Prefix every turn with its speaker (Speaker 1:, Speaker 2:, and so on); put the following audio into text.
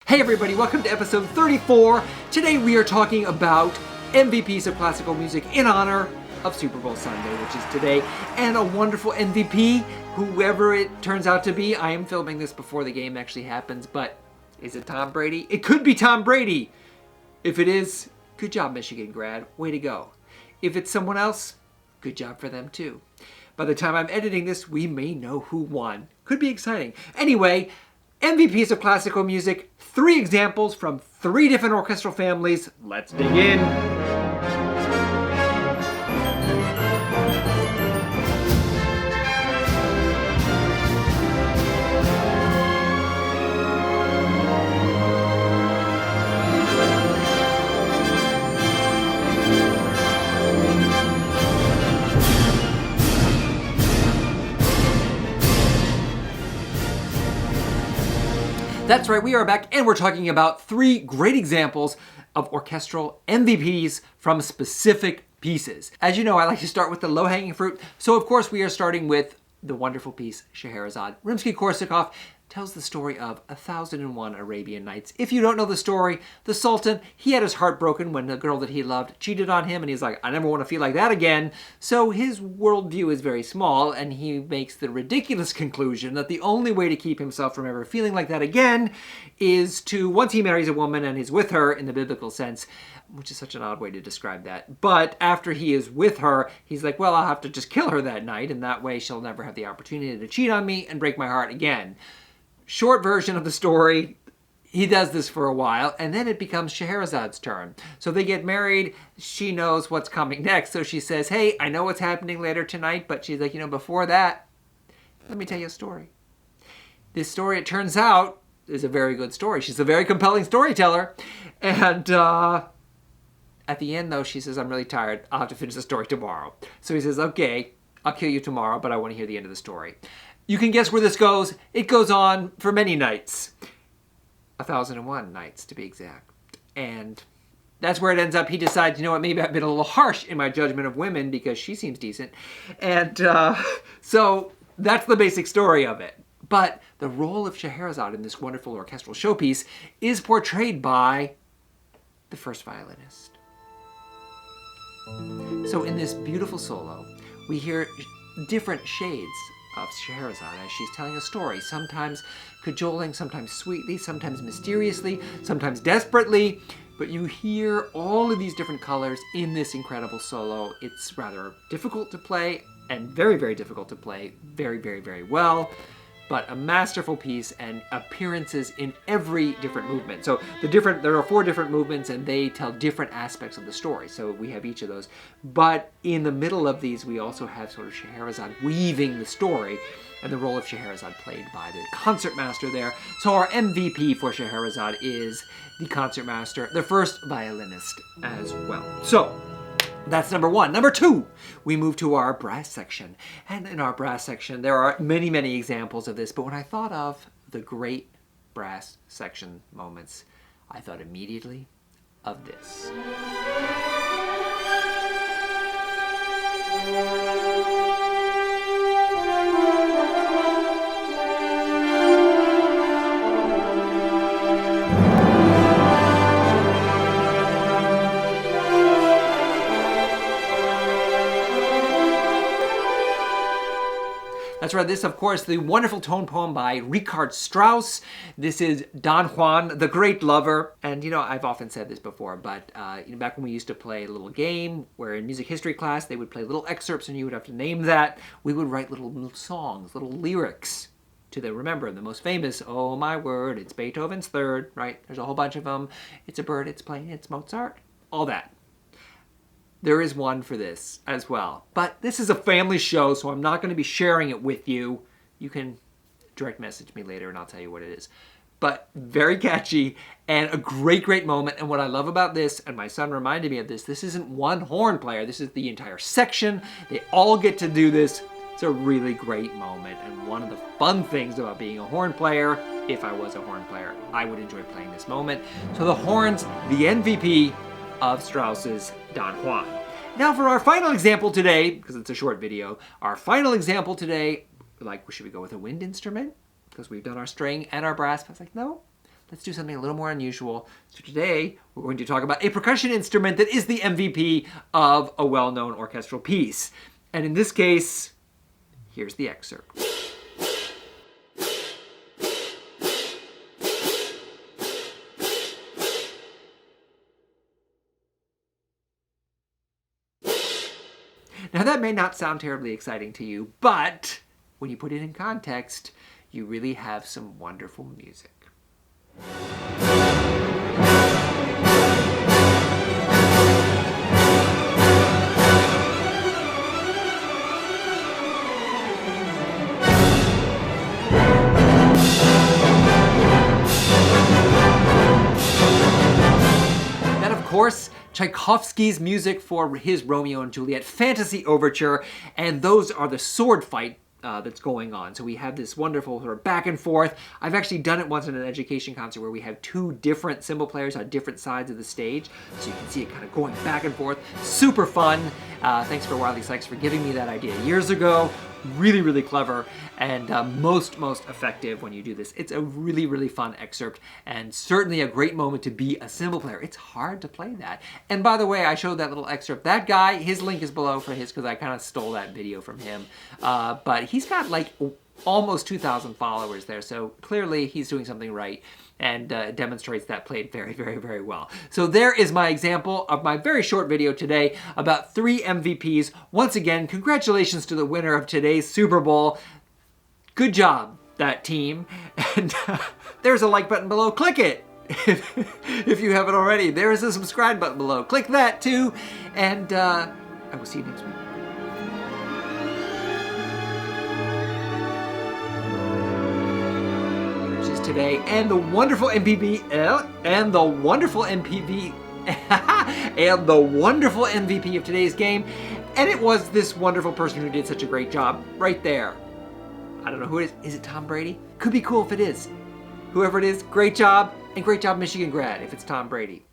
Speaker 1: Hey everybody, welcome to episode 34. Today we are talking about MVPs of classical music in honor of Super Bowl Sunday, which is today, and a wonderful MVP, whoever it turns out to be. I am filming this before the game actually happens, but is it Tom Brady? It could be Tom Brady. If it is, good job, Michigan grad. Way to go. If it's someone else, good job for them too. By the time I'm editing this, we may know who won. Could be exciting. Anyway, MVPs of classical music, 3 examples from 3 different orchestral families. Let's dig in. That's right, we are back and we're talking about 3 great examples of orchestral MVPs from specific pieces. As you know, I like to start with the low-hanging fruit, so of course we are starting with the wonderful piece Scheherazade. Rimsky-Korsakov tells the story of 1001 Arabian Nights. If you don't know the story, the Sultan, he had his heart broken when the girl that he loved cheated on him, and he's like, I never want to feel like that again. So his worldview is very small, and he makes the ridiculous conclusion that the only way to keep himself from ever feeling like that again is to, once he marries a woman and is with her in the biblical sense, which is such an odd way to describe that. But after he is with her, he's like, well, I'll have to just kill her that night, and that way she'll never have the opportunity to cheat on me and break my heart again. Short version of the story, he does this for a while, and then it becomes Scheherazade's turn. So they get married, she knows what's coming next, so she says, hey, I know what's happening later tonight, but she's like, before that, let me tell you a story. This story, it turns out, is a very good story. She's a very compelling storyteller, and at the end, though, she says, I'm really tired. I'll have to finish the story tomorrow. So he says, okay, I'll kill you tomorrow, but I want to hear the end of the story. You can guess where this goes. It goes on for many nights. 1001 nights, to be exact. And that's where it ends up. He decides, you know what, maybe I've been a little harsh in my judgment of women because she seems decent. And so that's the basic story of it. But the role of Scheherazade in this wonderful orchestral showpiece is portrayed by the first violinist. So in this beautiful solo, we hear different shades of Scheherazade as she's telling a story, sometimes cajoling, sometimes sweetly, sometimes mysteriously, sometimes desperately, but you hear all of these different colors in this incredible solo. It's rather difficult to play, and very, very difficult to play very, very, very well, but a masterful piece and appearances in every different movement. So there are 4 different movements and they tell different aspects of the story. So we have each of those. But in the middle of these, we also have sort of Scheherazade weaving the story and the role of Scheherazade played by the concertmaster there. So our MVP for Scheherazade is the concertmaster, the first violinist as well. So that's number 1. Number 2, we move to our brass section. And in our brass section, there are many, many examples of this. But when I thought of the great brass section moments, I thought immediately of this. That's right, this, of course, the wonderful tone poem by Richard Strauss. This is Don Juan, the Great Lover. And, I've often said this before, but back when we used to play a little game where in music history class they would play little excerpts and you would have to name that, we would write little songs, little lyrics to remember, the most famous, oh my word, it's Beethoven's Third, right? There's a whole bunch of them. It's a bird, it's playing, it's Mozart, all that. There is one for this as well. But this is a family show, so I'm not going to be sharing it with you. You can direct message me later and I'll tell you what it is. But very catchy and a great, great moment. And what I love about this, and my son reminded me of this isn't one horn player. This is the entire section. They all get to do this. It's a really great moment. And one of the fun things about being a horn player, if I was a horn player, I would enjoy playing this moment. So the horns, the MVP of Strauss's Don Juan. Now for our final example today, because it's a short video, our final example today, should we go with a wind instrument? Because we've done our string and our brass. I was like, no, let's do something a little more unusual. So today, we're going to talk about a percussion instrument that is the MVP of a well-known orchestral piece. And in this case, here's the excerpt. Now that may not sound terribly exciting to you, but when you put it in context, you really have some wonderful music. That, of course, Tchaikovsky's music for his Romeo and Juliet Fantasy Overture, and those are the sword fight that's going on. So we have this wonderful sort of back and forth. I've actually done it once in an education concert where we have two different cymbal players on different sides of the stage. So you can see it kind of going back and forth. Super fun. Thanks for Wiley Sykes for giving me that idea years ago. Really, really clever and most effective when you do this. It's a really, really fun excerpt and certainly a great moment to be a cymbal player. It's hard to play that. And by the way, I showed that little excerpt. That guy, his link is below for his because I kind of stole that video from him. But he's got like almost 2,000 followers there, so clearly he's doing something right and demonstrates that played very, very, very well. So there is my example of my very short video today about 3 MVPs. Once again, congratulations to the winner of today's Super Bowl. Good job, that team. And there's a like button below. Click it if you haven't already. There is a subscribe button below. Click that too. And I will see you next week. Today and the wonderful MVP and the wonderful MVP of today's game, and it was this wonderful person who did such a great job right there. I don't know who it is. Is it Tom Brady? Could be cool if it is. Whoever it is, great job, and great job Michigan grad if it's Tom Brady.